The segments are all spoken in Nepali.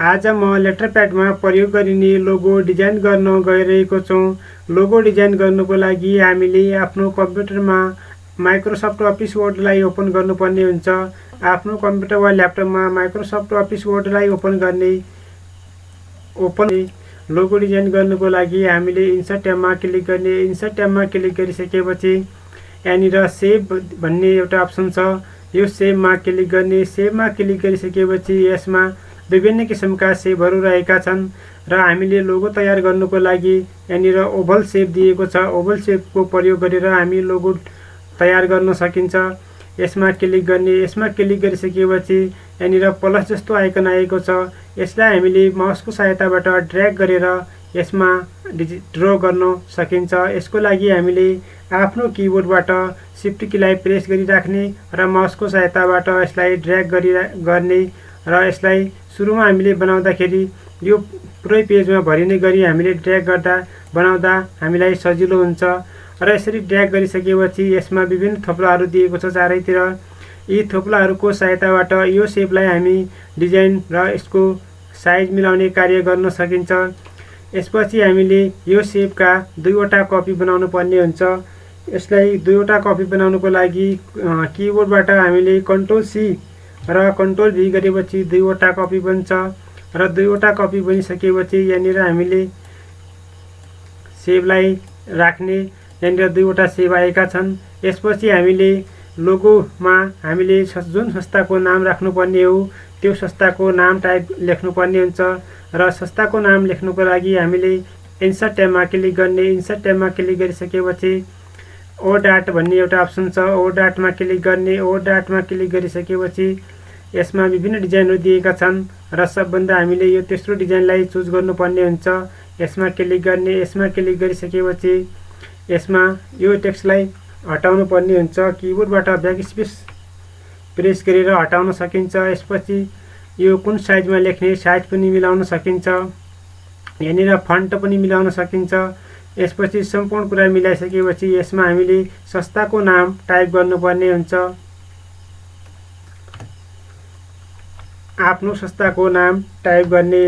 आज म लेटरप्याडमा प्रयोग गरिने लोगो डिजाइन गर्न गइरहेको छु। लोगो डिजाइन गर्नुको लागि हामीले आफ्नो कम्प्युटरमा माइक्रोसफ्ट अफिस वर्डलाई ओपन गर्नुपर्ने हुन्छ। आफ्नो कम्प्युटर वा ल्यापटपमा माइक्रोसफ्ट अफिस वर्डलाई ओपन लोगो डिजाइन गर्नुको लागि हामीले इन्सर्ट ट्याबमा क्लिक गर्ने। इन्सर्ट ट्याबमा क्लिक गरिसकेपछि यहाँनिर सेभ भन्ने एउटा अप्सन छ, यो सेभमा क्लिक गर्ने। सेभमा क्लिक गरिसकेपछि यसमा विभिन्न किसिमका सेभहरू रहेका छन् र हामीले लोगो तयार गर्नुको लागि यहाँनिर ओभल सेप दिएको छ। ओभल सेपको प्रयोग गरेर हामी लोगो तयार गर्न सकिन्छ। यसमा क्लिक गर्ने। यसमा क्लिक गरिसकेपछि यहाँनिर प्लस जस्तो आइकन आएको छ, यसलाई हामीले माउसको सहायताबाट ड्र्याग गरेर यसमा ड्र गर्न सकिन्छ। यसको लागि हामीले आफ्नो किबोर्डबाट शिफ्ट कीलाई प्रेस गरिराख्ने र माउसको सहायताबाट यसलाई ड्र्याग गर्ने र यसलाई सुरुमा हामीले बनाउँदाखेरि यो पुरै पेजमा भरिने गरी हामीले ड्र्याग गर्दा बनाउँदा हामीलाई सजिलो हुन्छ। र यसरी ड्र्याग गरिसकेपछि यसमा विभिन्न थोप्लाहरू दिएको छ चारैतिर। यी थोप्लाहरूको सहायताबाट यो सेपलाई हामी डिजाइन र यसको साइज मिलाउने कार्य गर्न सकिन्छ। यसपछि हामीले यो सेपका दुईवटा कपी बनाउनु पर्ने हुन्छ। यसलाई दुईवटा कपी बनाउनुको लागि किबोर्डबाट हामीले कन्ट्रोल सी र कन्ट्रोल भी गरेपछि दुईवटा कपी बन्छ र दुईवटा कपी बनिसकेपछि यहाँनिर हामीले सेभलाई राख्ने। यहाँनिर दुईवटा सेभ आएका छन्। यसपछि हामीले लोगोमा हामीले जुन संस्थाको नाम राख्नुपर्ने हो त्यो संस्थाको नाम टाइप लेख्नुपर्ने हुन्छ र संस्थाको नाम लेख्नुको लागि हामीले इन्सर्ट ट्याबमा क्लिक गर्ने। इन्सर्ट ट्याबमा क्लिक गरिसकेपछि ओ डाट भन्ने एउटा अप्सन छ, ओ डाटमा क्लिक गर्ने। ओ डाटमा क्लिक गरिसकेपछि यसमा विभिन्न डिजाइनहरू दिएका छन् र सबभन्दा हामीले यो तेस्रो डिजाइनलाई चुज गर्नुपर्ने हुन्छ। यसमा क्लिक गर्ने। यसमा क्लिक गरिसकेपछि यसमा यो टेक्स्टलाई हटाउनु पर्ने हुन्छ। किबोर्डबाट ब्याकस्पेस प्रेस गरेर हटाउन सकिन्छ। यसपछि यो कुन साइजमा लेख्ने साइज पनि मिलाउन सकिन्छ। यहाँनिर फन्ट पनि मिलाउन सकिन्छ। यसपछि सम्पूर्ण कुरा मिलाइसकेपछि यसमा हामीले संस्थाको नाम टाइप गर्नुपर्ने हुन्छ। आफ्नो संस्थाको नाम टाइप गर्ने।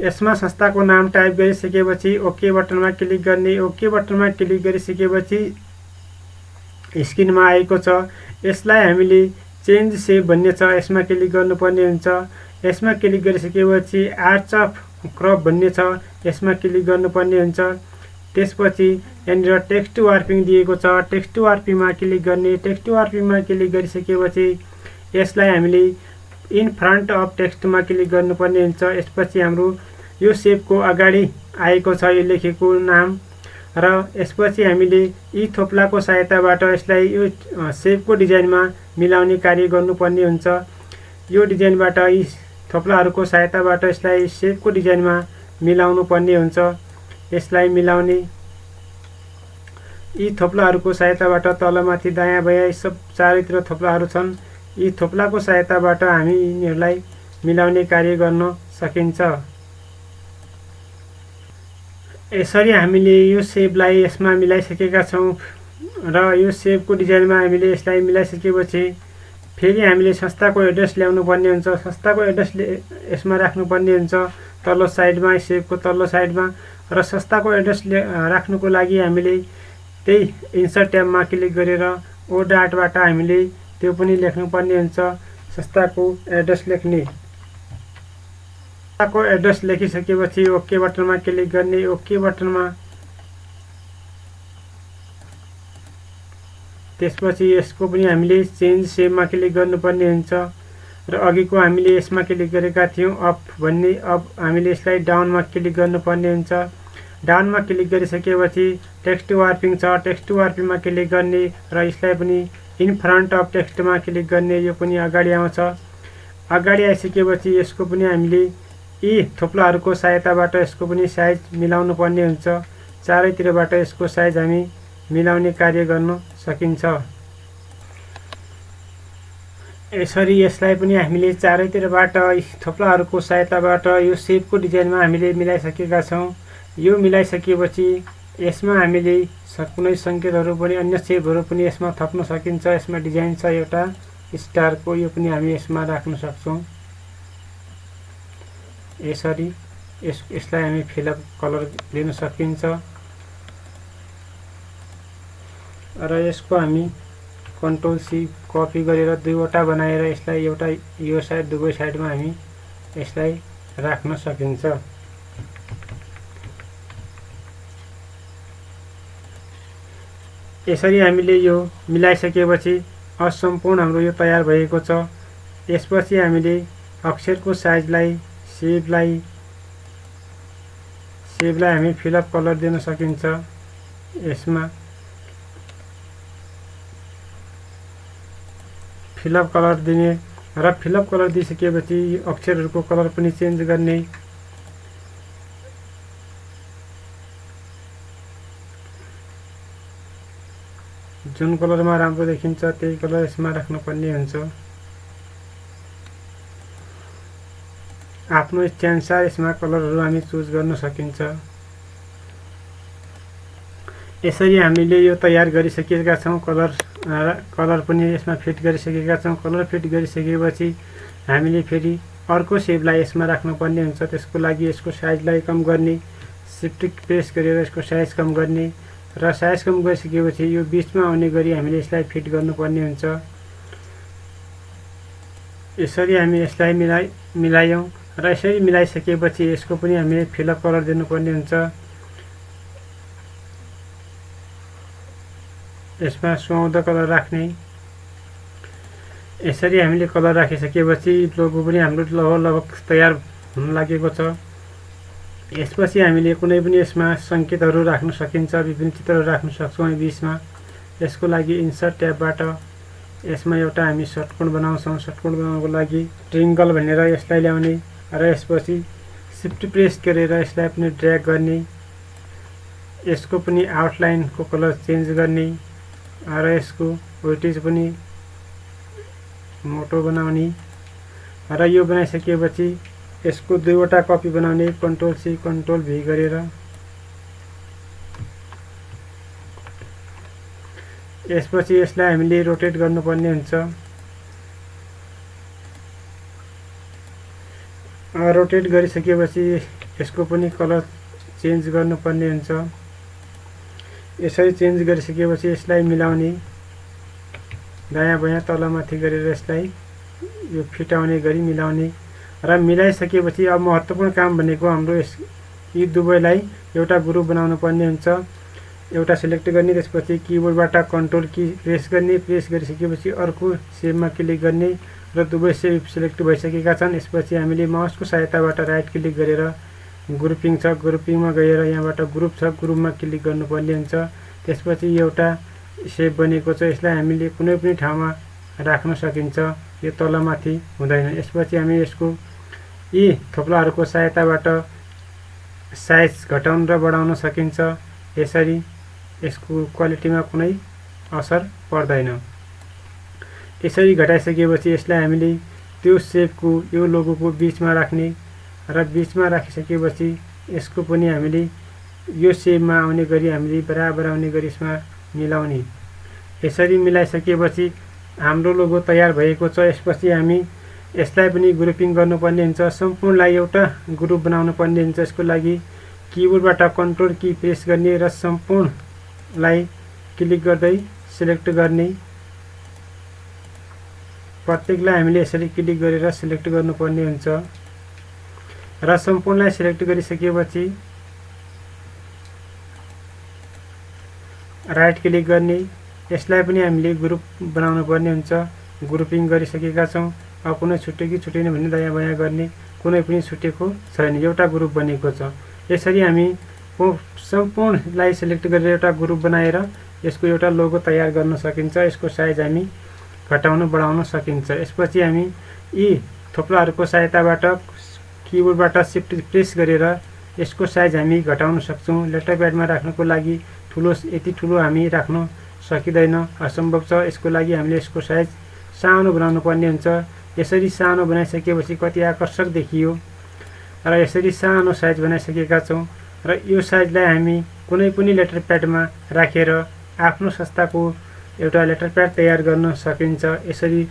यसमा संस्थाको नाम टाइप गरिसकेपछि ओके बटनमा क्लिक गर्ने। ओके बटनमा क्लिक गरिसकेपछि स्क्रिनमा आएको छ। यसलाई हामीले चेन्ज सेभ भन्ने छ, यसमा क्लिक गर्नुपर्ने हुन्छ। यसमा क्लिक गरिसकेपछि आर्च अफ क्रप भन्ने छ, यसमा क्लिक गर्नुपर्ने हुन्छ। त्यसपछि यहाँनिर टेक्स्ट वार्पिङ दिएको छ, टेक्स्ट वार्पिङमा क्लिक गर्ने। टेक्स्ट वार्पिङमा क्लिक गरिसकेपछि यसलाई हामीले इन फ्रन्ट अफ टेक्स्टमा क्लिक गर्नुपर्ने हुन्छ। यसपछि हाम्रो यो सेपको अगाडि आएको छ यो लेखेको नाम र यसपछि हामीले यी थोप्लाको सहायताबाट यसलाई यो सेपको डिजाइनमा मिलाउने कार्य गर्नुपर्ने हुन्छ। यो डिजाइनबाट यी थोप्लाहरूको सहायताबाट यसलाई सेपको डिजाइनमा मिलाउनु पर्ने हुन्छ। यसलाई मिलाउने यी थोप्लाहरूको सहायताबाट तलमाथि दायाँ बायाँ सब चारैतिर थोप्लाहरू छन्। यी थोप्लाको सहायताबाट हामी यिनीहरूलाई मिलाउने कार्य गर्न सकिन्छ। यसरी हामीले यो सेपलाई यसमा मिलाइसकेका छौँ र यो सेपको डिजाइनमा हामीले यसलाई मिलाइसकेपछि फेरि हामीले संस्थाको एड्रेस ल्याउनु पर्ने हुन्छ। संस्थाको एड्रेस यसमा राख्नुपर्ने हुन्छ तल्लो साइडमा, सेपको तल्लो साइडमा। र संस्थाको एड्रेस राख्नुको लागि हामीले त्यही इन्सर्ट ट्याबमा क्लिक गरेर ओ डाटबाट हामीले त्यो पनि लेख्नुपर्ने हुन्छ। संस्थाको एड्रेस लेख्ने। संस्थाको एड्रेस लेखिसकेपछि ओके बटनमा क्लिक गर्ने। ओके बटनमा त्यसपछि यसको पनि हामीले चेन्ज सेभमा क्लिक गर्नुपर्ने हुन्छ र अघिको हामीले यसमा क्लिक गरेका थियौँ अप भन्ने, अब हामीले यसलाई डाउनमा क्लिक गर्नुपर्ने हुन्छ। डाउनमा क्लिक गरिसकेपछि टेक्स्ट वार्पिङ छ, टेक्स्ट वार्पिङमा क्लिक गर्ने र यसलाई पनि इन फ्रन्ट अफ टेक्स्टमा क्लिक गर्ने। यो पनि अगाडि आउँछ। अगाडि आइसकेपछि यसको पनि हामीले यी थोप्लाहरूको सहायताबाट यसको पनि साइज मिलाउनु पर्ने हुन्छ। चारैतिरबाट यसको साइज हामी मिलाउने कार्य गर्न सकिन्छ। यसरी यसलाई पनि हामीले चारैतिरबाट थोप्लाहरूको सहायताबाट यो सेपको डिजाइनमा हामीले मिलाइसकेका छौँ। यो मिलाइसकेपछि यसमा हामीले कुनै सङ्केतहरू पनि अन्य सेपहरू पनि यसमा थप्न सकिन्छ। यसमा डिजाइन छ एउटा स्टारको, यो पनि हामी यसमा राख्न सक्छौँ। यसरी यसलाई हामी फिलअप कलर दिन सकिन्छ र यसको हामी कन्ट्रोल सी कपी गरेर दुईवटा बनाएर यसलाई एउटा यो साइड दुवै साइडमा हामी यसलाई राख्न सकिन्छ। यसरी हामीले यो मिलाइसकेपछि असम्पूर्ण हाम्रो यो तयार भएको छ। यसपछि हामीले अक्षरको साइजलाई सेपलाई हामी फिलअप कलर दिन सकिन्छ। यसमा फिलअप कलर दिने र फिलअप कलर दिइसकेपछि अक्षरहरूको कलर पनि चेन्ज गर्ने। जुन कलरमा राम्रो देखिन्छ त्यही कलर यसमा राख्नुपर्ने हुन्छ। आफ्नो इच्छाअनुसार यसमा कलरहरू हामी चुज गर्न सकिन्छ। यसरी हामीले यो तयार गरिसकेका छौँ। कलर पनि यसमा फिट गरिसकेका छौँ। कलर फिट गरिसकेपछि हामीले फेरि अर्को सेपलाई यसमा राख्नुपर्ने हुन्छ। त्यसको लागि यसको साइजलाई कम गर्ने, शिफ्ट प्रेस गरेर यसको साइज कम गर्ने र साइज कम गरिसकेपछि यो बिचमा आउने गरी हामीले यसलाई फिट गर्नुपर्ने हुन्छ। यसरी हामी यसलाई मिलायौँ र यसरी मिलाइसकेपछि यसको पनि हामीले फिलअप कलर दिनुपर्ने हुन्छ। यसमा सुहाउँदो कलर राख्ने। यसरी हामीले कलर राखिसकेपछि लोगो पनि हाम्रो लगभग तयार हुन लागेको छ। यसपछि हामीले कुनै पनि यसमा सङ्केतहरू राख्न सकिन्छ, विभिन्न चित्रहरू राख्न सक्छौँ बिचमा। यसको लागि इन्सर्ट ट्याबबाट यसमा एउटा हामी षट्कोण बनाउँछौँ। षट्कोण बनाउनको लागि ट्रिङ्गल भनेर यसलाई ल्याउने र यसपछि शिफ्ट प्रेस गरेर यसलाई पनि ड्र्याग गर्ने। यसको पनि आउटलाइनको कलर चेन्ज गर्ने र यसको वेटेज पनि मोटो बनाउने र यो बनाइसकेपछि यसको दुईवटा कपी बनाउने, कन्ट्रोल सी कन्ट्रोल भी गरेर। यसपछि यसलाई हामीले रोटेट गर्नुपर्ने हुन्छ। रोटेट गरिसकेपछि यसको पनि कलर चेन्ज गर्नुपर्ने हुन्छ। यसरी चेन्ज गरिसकेपछि यसलाई मिलाउने, दायाँ बायाँ तलमाथि गरेर यसलाई यो फिटाउने गरी मिलाउने र मिलाइसकेपछि अब महत्त्वपूर्ण काम भनेको हाम्रो यी दुवैलाई एउटा ग्रुप बनाउनु पर्ने हुन्छ। एउटा सिलेक्ट गर्ने, त्यसपछि किबोर्डबाट कन्ट्रोल की प्रेस गर्ने, प्रेस गरिसकेपछि अर्को सेपमा क्लिक गर्ने र दुवै सेप सिलेक्ट भइसकेका छन्। यसपछि हामीले माउसको सहायताबाट राइट क्लिक गरेर ग्रुपिङ छ, ग्रुपिङमा गएर यहाँबाट ग्रुप छ, ग्रुपमा क्लिक गर्नुपर्ने हुन्छ। त्यसपछि एउटा सेप बनेको छ, यसलाई हामीले कुनै पनि ठाउँमा राख्न सकिन्छ, यो तलमाथि हुँदैन। यसपछि हामी यसको यी थोप्लाहरूको सहायताबाट साइज घटाउन र बढाउन सकिन्छ। यसरी यसको क्वालिटीमा कुनै असर पर्दैन। यसरी घटाइसकेपछि यसलाई हामीले त्यो सेपको यो लोगोको बिचमा राख्ने र बिचमा राखिसकेपछि यसको पनि हामीले यो सेपमा आउने गरी हामीले बराबर आउने गरी यसमा मिलाउने। यसरी मिलाइसकेपछि हाम्रो लोगो तयार भएको छ। यसपछि हामी यसलाई पनि ग्रुपिङ गर्नुपर्ने हुन्छ। सम्पूर्णलाई एउटा ग्रुप बनाउनु पर्ने हुन्छ। यसको लागि किबोर्डबाट कन्ट्रोल की प्रेस गर्ने र सम्पूर्णलाई क्लिक गर्दै सिलेक्ट गर्ने। प्रत्येकलाई हामीले यसरी क्लिक गरेर सिलेक्ट गर्नुपर्ने हुन्छ र सम्पूर्णलाई सिलेक्ट गरिसकेपछि राइट क्लिक गर्ने। यसलाई पनि हामीले ग्रुप बनाउनु पर्ने हुन्छ। ग्रुपिङ गरिसकेका छौँ। अब कुनै छुट्यो कि छुटेन भन्ने दायाँ बायाँ गर्ने, कुनै पनि छुटेको छैन, एउटा ग्रुप बनेको छ। यसरी हामी सम्पूर्णलाई सिलेक्ट गरेर एउटा ग्रुप बनाएर यसको एउटा लोगो तयार गर्न सकिन्छ। यसको साइज हामी घटाउन बढाउन सकिन्छ। यसपछि हामी यी थोप्लाहरूको सहायताबाट किबोर्डबाट शिफ्ट प्रेस गरेर यसको साइज हामी घटाउन सक्छौँ। लेटर प्याडमा राख्नको लागि यति ठुलो हामी राख्न सकिँदैन, असम्भव छ। यसको लागि हामीले यसको साइज सानो बनाउनु पर्ने हुन्छ। यसरी सानो बनाइसकेपछि कति आकर्षक देखियो र यसरी सानो साइज बनाइसकेका छौँ र यो साइजलाई हामी कुनै पनि लेटर प्याडमा राखेर आफ्नो संस्थाको एउटा लेटर प्याड तयार गर्न सकिन्छ। यसरी